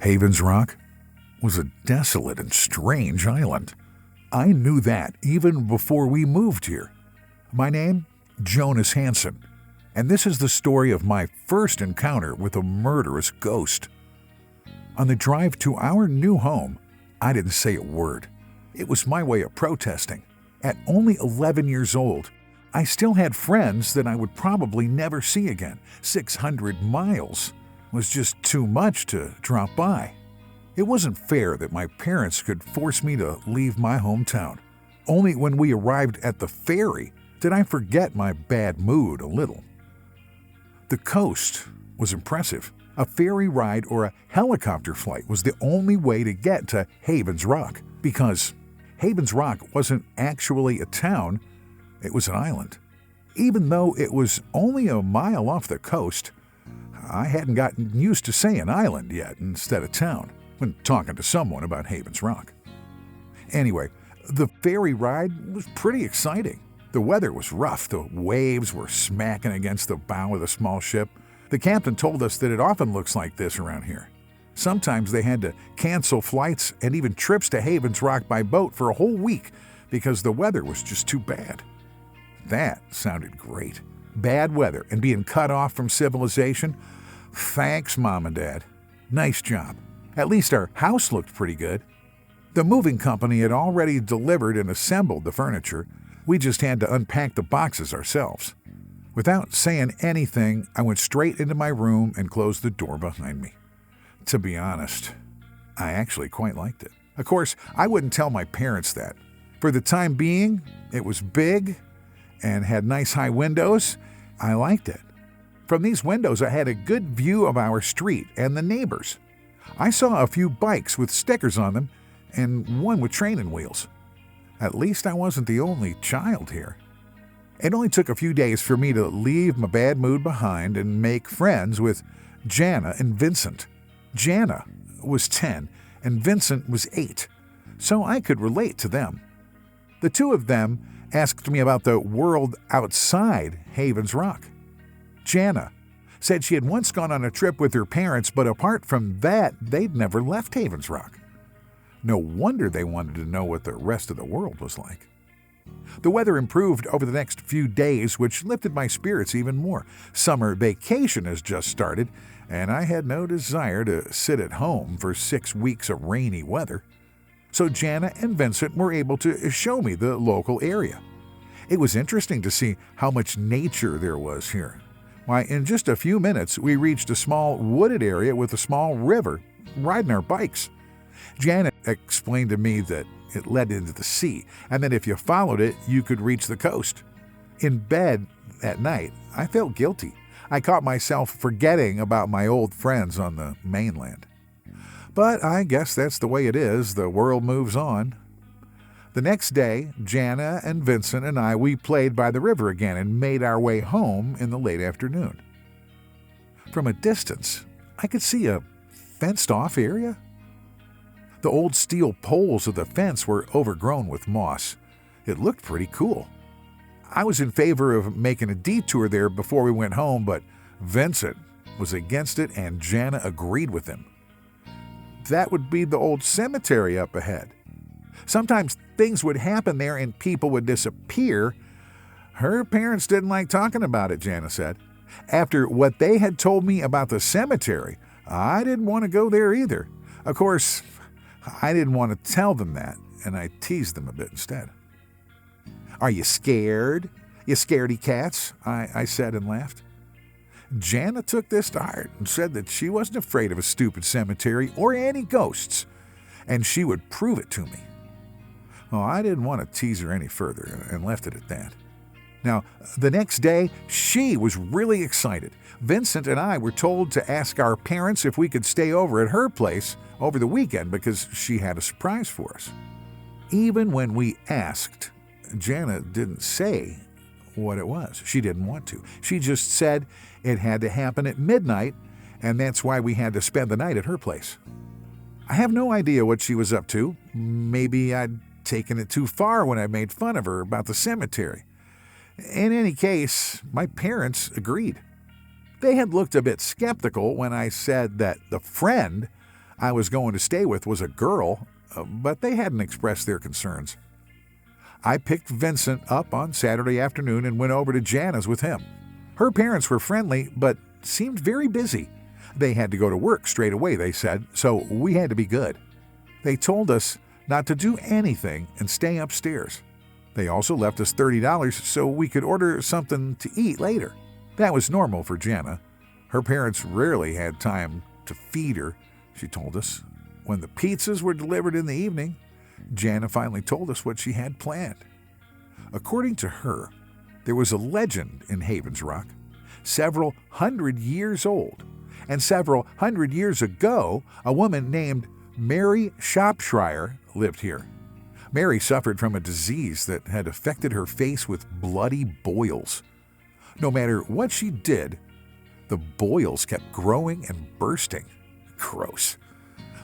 Havens Rock was a desolate and strange island. I knew that even before we moved here. My name? Jonas Hansen, and this is the story of my first encounter with a murderous ghost. On the drive to our new home, I didn't say a word. It was my way of protesting. At only 11 years old, I still had friends that I would probably never see again. 600 miles was just too much to drop by. It wasn't fair that my parents could force me to leave my hometown. Only when we arrived at the ferry did I forget my bad mood a little. The coast was impressive. A ferry ride or a helicopter flight was the only way to get to Havens Rock, because Havens Rock wasn't actually a town, it was an island. Even though it was only a mile off the coast, I hadn't gotten used to saying island yet instead of town when talking to someone about Havens Rock. Anyway, the ferry ride was pretty exciting. The weather was rough. The waves were smacking against the bow of the small ship. The captain told us that it often looks like this around here. Sometimes they had to cancel flights and even trips to Havens Rock by boat for a whole week because the weather was just too bad. That sounded great. Bad weather and being cut off from civilization. Thanks, Mom and Dad. Nice job. At least our house looked pretty good. The moving company had already delivered and assembled the furniture. We just had to unpack the boxes ourselves. Without saying anything, I went straight into my room and closed the door behind me. To be honest, I actually quite liked it. Of course, I wouldn't tell my parents that. For the time being, it was big and had nice high windows. I liked it. From these windows, I had a good view of our street and the neighbors. I saw a few bikes with stickers on them and one with training wheels. At least I wasn't the only child here. It only took a few days for me to leave my bad mood behind and make friends with Jana and Vincent. Jana was 10 and Vincent was 8, so I could relate to them. The two of them asked me about the world outside Havens Rock. Jana said she had once gone on a trip with her parents, but apart from that, they'd never left Havens Rock. No wonder they wanted to know what the rest of the world was like. The weather improved over the next few days, which lifted my spirits even more. Summer vacation has just started, and I had no desire to sit at home for 6 weeks of rainy weather. So Jana and Vincent were able to show me the local area. It was interesting to see how much nature there was here. Why, in just a few minutes, we reached a small wooded area with a small river, riding our bikes. Jana explained to me that it led into the sea, and that if you followed it, you could reach the coast. In bed at night, I felt guilty. I caught myself forgetting about my old friends on the mainland. But I guess that's the way it is. The world moves on. The next day, Jana and Vincent and we played by the river again and made our way home in the late afternoon. From a distance, I could see a fenced-off area. The old steel poles of the fence were overgrown with moss. It looked pretty cool. I was in favor of making a detour there before we went home, but Vincent was against it and Jana agreed with him. That would be the old cemetery up ahead. Sometimes things would happen there and people would disappear. Her parents didn't like talking about it, Jana said. After what they had told me about the cemetery, I didn't want to go there either. Of course, I didn't want to tell them that, and I teased them a bit instead. Are you scared? You scaredy cats? I said and laughed. Jana took this to heart and said that she wasn't afraid of a stupid cemetery or any ghosts, and she would prove it to me. Well, I didn't want to tease her any further and left it at that. Now, the next day, she was really excited. Vincent and I were told to ask our parents if we could stay over at her place over the weekend because she had a surprise for us. Even when we asked, Jana didn't say what it was. She didn't want to. She just said it had to happen at midnight, and that's why we had to spend the night at her place. I have no idea what she was up to. Maybe I'd taken it too far when I made fun of her about the cemetery. In any case, my parents agreed. They had looked a bit skeptical when I said that the friend I was going to stay with was a girl, but they hadn't expressed their concerns. I picked Vincent up on Saturday afternoon and went over to Jana's with him. Her parents were friendly, but seemed very busy. They had to go to work straight away, they said, so we had to be good. They told us not to do anything and stay upstairs. They also left us $30 so we could order something to eat later. That was normal for Jana. Her parents rarely had time to feed her, she told us. When the pizzas were delivered in the evening, Jana finally told us what she had planned. According to her, there was a legend in Havens Rock, several hundred years old, and several hundred years ago, a woman named Mary Shropshire lived here. Mary suffered from a disease that had affected her face with bloody boils. No matter what she did, the boils kept growing and bursting. Gross.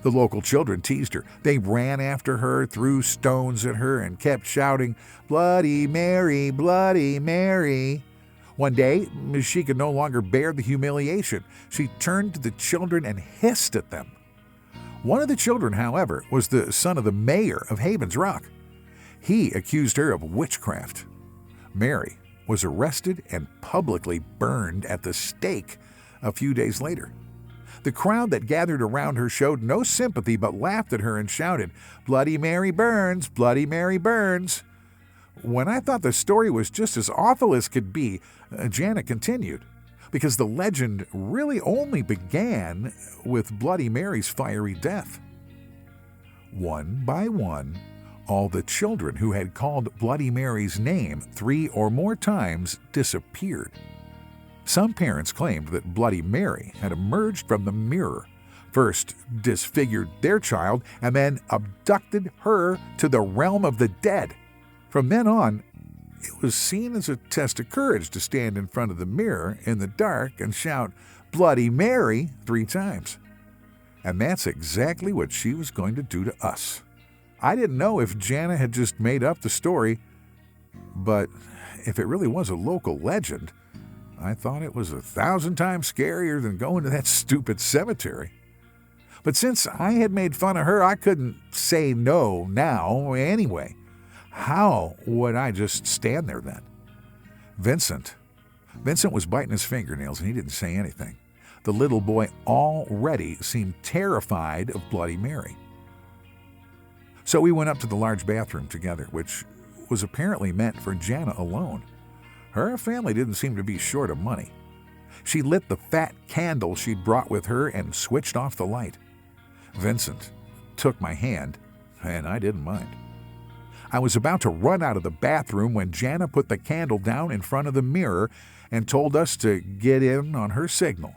The local children teased her. They ran after her, threw stones at her, and kept shouting, "Bloody Mary, Bloody Mary." One day, she could no longer bear the humiliation. She turned to the children and hissed at them. One of the children, however, was the son of the mayor of Havens Rock. He accused her of witchcraft. Mary was arrested and publicly burned at the stake a few days later. The crowd that gathered around her showed no sympathy but laughed at her and shouted, "Bloody Mary burns! Bloody Mary burns!" When I thought the story was just as awful as could be, Jana continued, because the legend really only began with Bloody Mary's fiery death. One by one, all the children who had called Bloody Mary's name 3 or more times disappeared. Some parents claimed that Bloody Mary had emerged from the mirror, first disfigured their child, and then abducted her to the realm of the dead. From then on, it was seen as a test of courage to stand in front of the mirror in the dark and shout, "Bloody Mary," 3 times. And that's exactly what she was going to do to us. I didn't know if Jana had just made up the story, but if it really was a local legend, I thought it was 1,000 times scarier than going to that stupid cemetery. But since I had made fun of her, I couldn't say no now anyway. How would I just stand there then? Vincent was biting his fingernails and he didn't say anything. The little boy already seemed terrified of Bloody Mary. So we went up to the large bathroom together, which was apparently meant for Jana alone. Her family didn't seem to be short of money. She lit the fat candle she'd brought with her and switched off the light. Vincent took my hand, and I didn't mind. I was about to run out of the bathroom when Jana put the candle down in front of the mirror and told us to get in on her signal.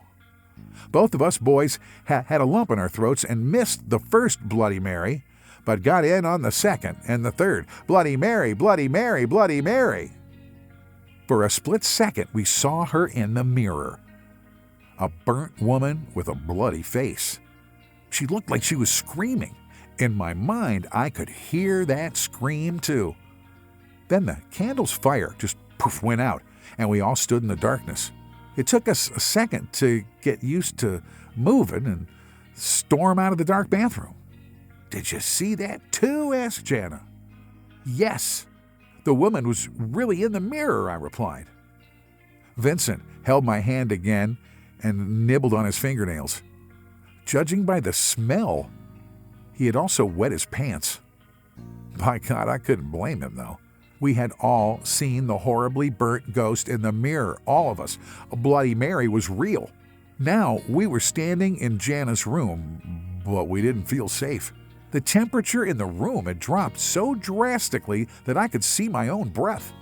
Both of us boys had a lump in our throats and missed the first Bloody Mary, but got in on the second and the third. "Bloody Mary, Bloody Mary, Bloody Mary." For a split second, we saw her in the mirror. A burnt woman with a bloody face. She looked like she was screaming. In my mind, I could hear that scream too. Then the candle's fire just poof went out, and we all stood in the darkness. It took us a second to get used to moving and storm out of the dark bathroom. "Did you see that too?" asked Jana. "Yes. The woman was really in the mirror," I replied. Vincent held my hand again and nibbled on his fingernails. Judging by the smell, he had also wet his pants. By God, I couldn't blame him, though. We had all seen the horribly burnt ghost in the mirror, all of us. Bloody Mary was real. Now we were standing in Jana's room, but we didn't feel safe. The temperature in the room had dropped so drastically that I could see my own breath.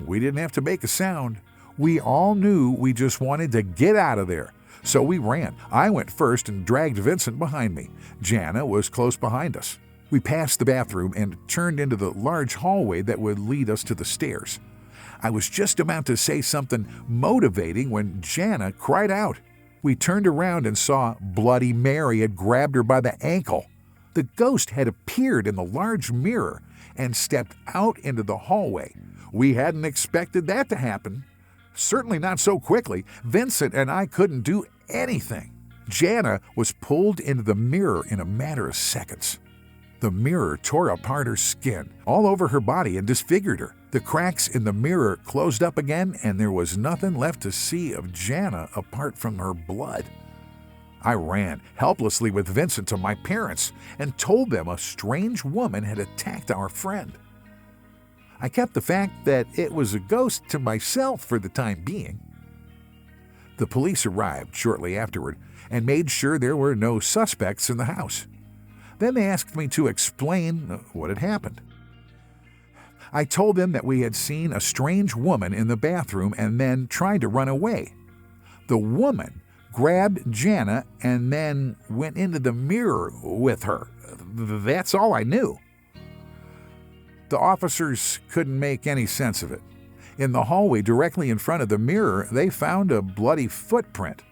We didn't have to make a sound. We all knew we just wanted to get out of there. So we ran. I went first and dragged Vincent behind me. Jana was close behind us. We passed the bathroom and turned into the large hallway that would lead us to the stairs. I was just about to say something motivating when Jana cried out. We turned around and saw Bloody Mary had grabbed her by the ankle. The ghost had appeared in the large mirror and stepped out into the hallway. We hadn't expected that to happen. Certainly not so quickly. Vincent and I couldn't do anything. Jana was pulled into the mirror in a matter of seconds. The mirror tore apart her skin all over her body and disfigured her. The cracks in the mirror closed up again, and there was nothing left to see of Jana apart from her blood. I ran helplessly with Vincent to my parents and told them a strange woman had attacked our friend. I kept the fact that it was a ghost to myself for the time being. The police arrived shortly afterward and made sure there were no suspects in the house. Then they asked me to explain what had happened. I told them that we had seen a strange woman in the bathroom and then tried to run away. The woman grabbed Jana and then went into the mirror with her. That's all I knew. The officers couldn't make any sense of it. In the hallway directly in front of the mirror, they found a bloody footprint.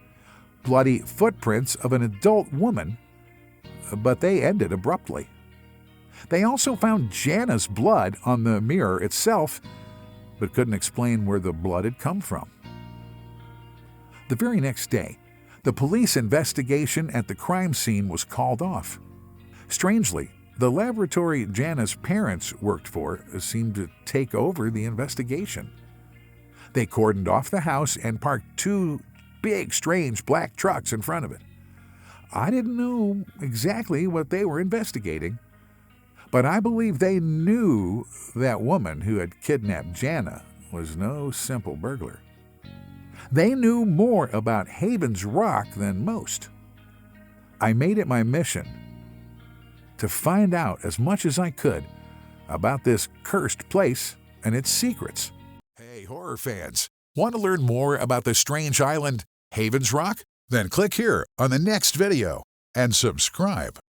Bloody footprints of an adult woman, but they ended abruptly. They also found Jana's blood on the mirror itself, but couldn't explain where the blood had come from. The very next day, the police investigation at the crime scene was called off. Strangely, the laboratory Jana's parents worked for seemed to take over the investigation. They cordoned off the house and parked 2 big, strange black trucks in front of it. I didn't know exactly what they were investigating, but I believe they knew that woman who had kidnapped Jana was no simple burglar. They knew more about Havens Rock than most. I made it my mission to find out as much as I could about this cursed place and its secrets. Hey, horror fans, want to learn more about the strange island, Havens Rock? Then click here on the next video and subscribe.